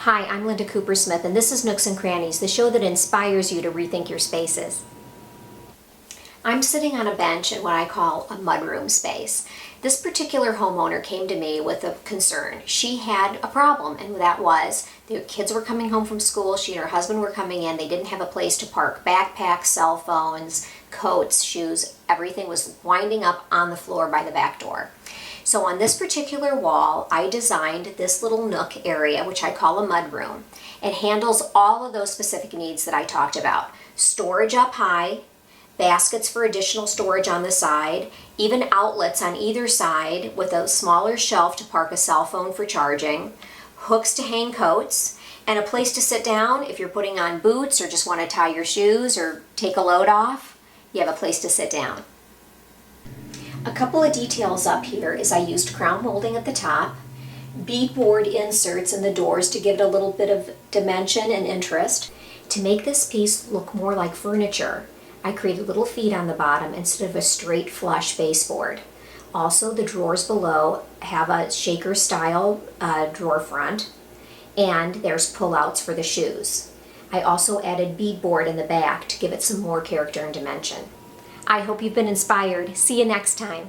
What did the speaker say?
Hi, I'm Linda Coopersmith, and this is Nooks and Crannies, the show that inspires you to rethink your spaces. I'm sitting on a bench in what I call a mudroom space. This particular homeowner came to me with a concern. She had a problem, and that was the kids were coming home from school, she and her husband were coming in, they didn't have a place to park backpacks, cell phones, coats, shoes, everything was winding up on the floor by the back door. So on this particular wall, I designed this little nook area, which I call a mudroom. It handles all of those specific needs that I talked about. Storage up high, baskets for additional storage on the side, even outlets on either side with a smaller shelf to park a cell phone for charging, hooks to hang coats, and a place to sit down if you're putting on boots or just want to tie your shoes or take a load off. You have a place to sit down. A couple of details up here is I used crown molding at the top, beadboard inserts in the doors to give it a little bit of dimension and interest. To make this piece look more like furniture, I created little feet on the bottom instead of a straight flush baseboard. Also, the drawers below have a shaker style drawer front, and there's pullouts for the shoes. I also added beadboard in the back to give it some more character and dimension. I hope you've been inspired. See you next time.